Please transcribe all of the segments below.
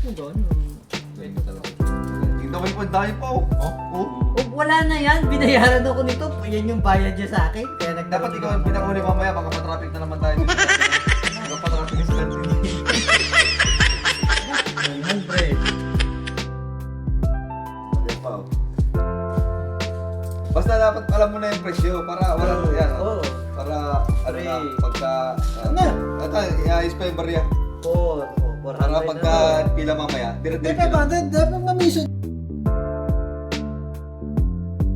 Doon. Tingnan ko yung dahil pa oh. Wala na yan, binayaran ako nito. Yan yung bayad niya sa akin. Kaya Dapat ikaw ang pinakuli mamaya, baka matraffic na naman tayo dito. Baka patraffic sila dito. 900. Basta dapat alam mo na yung presyo para wala yan. Para ano na, pagka... i-ayos pa yung barya. Para pagka pila mamaya, dire-dire pila. Dapat mamisyon.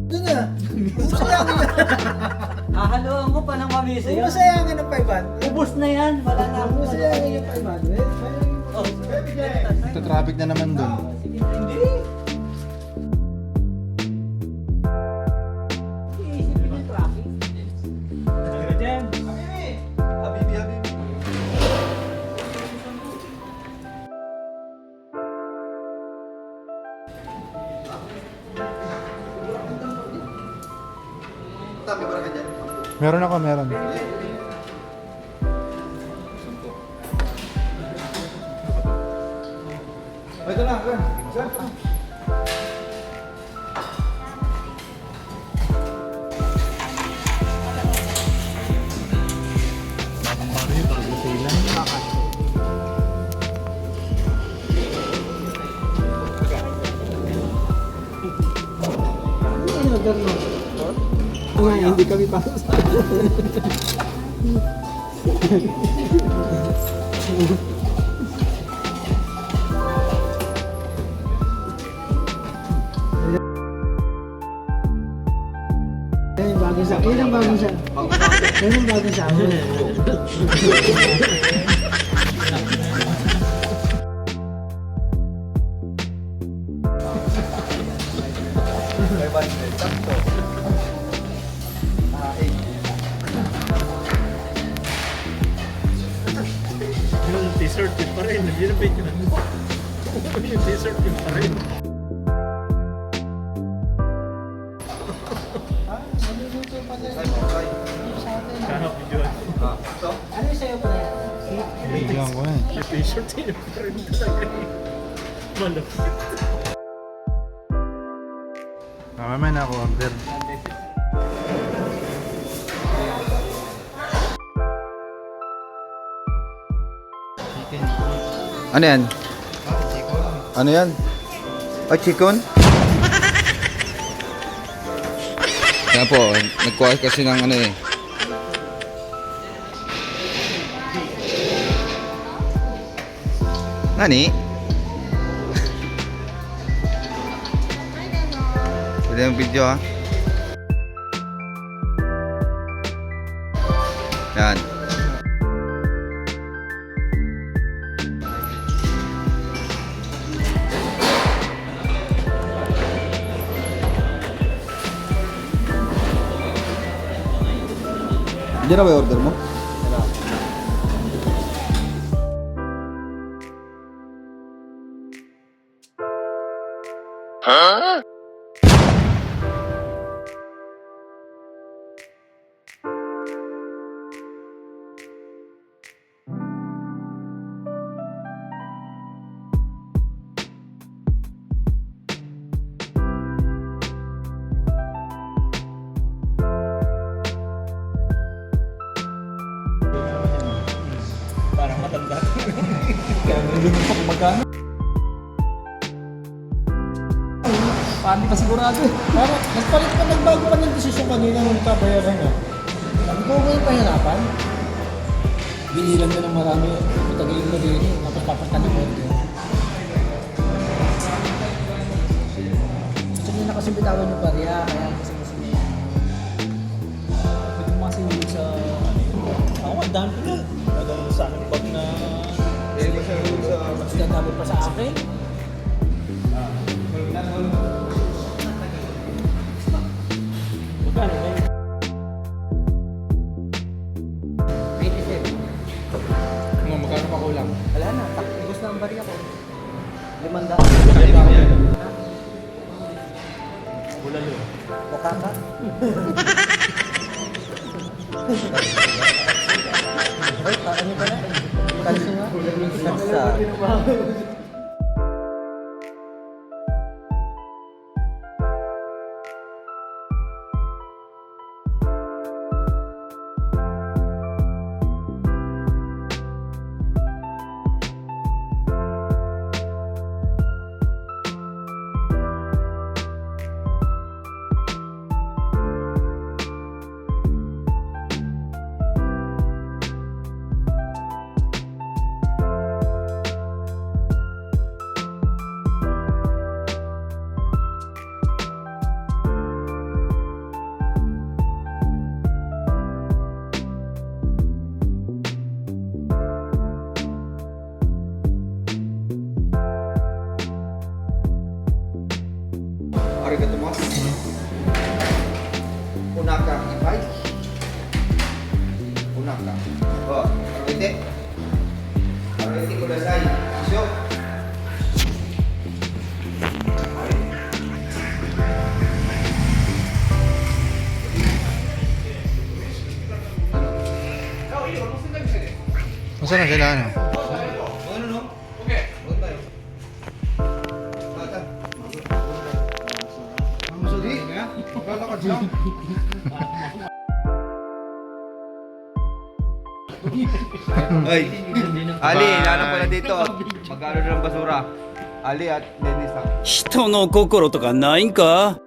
Doon na. Umusayangin na. Hahaluan ko pa ng mamisa yun. Umusayangin ng 500. Ubus na yan, wala na ako. Umusayangin yung 500. Ito traffic na naman dun. Hindi. Iisipin yung traffic. Habibi. Tabi ba ka dyan? Meron ako, meron. Ito na, sir. Hindi kami pasok sa Yan ang bagong sa amin. Yung t-shirt yun pa rin, yun ang picture mo. Yung t-shirt yun pa rin. Kahap yun. Ano yung sa'yo pa yan? Bigyan ko na eh. Yung t-shirt yun pa rin talaga eh. Malapit. Mamaya na ako order. Ano yan? Ano yan? Oh, chicken? Yan po, nagkuha kasi ng ano eh. Nani? Pwede yung video ha? Yan. Hindi na ba yung order mo? Parang matanda. Magkano? Paano ka sigurado eh? Parang nagpalit pa, nagbago pa ng desisyon kanina nung kabayaran niya. Sabi ko, huwag yung pahirapan. Binilang na ng marami. Matagilin na din eh. Tapos papunta ng order. Kasi hindi na kasi bitawan yung barya. Kaya kasi Pwede mo kasi yung sa... Ako, ang dami ko na. Nagano mo sa akin pag na... mas dadami pa sa akin. Magkano na yun? 87. Magkano pa kulang? Wala na, takbos na ang barya ko. 500. Bulalo. Mukha ka? Ay, paano ba na? Kanso nga? Kansa. arigato mo. Unaka, ipay. Unaka. Oh, arwete. Arwete kudasai. Isyo. Masa na sila ano? Ano no? Okay. Huwag tayo. Tata. Hindi. Lalakad lang. Ay, Ali, ilanap ko na dito. Magkano na ng basura? Ali at Dennis lang. 人の心とかないんか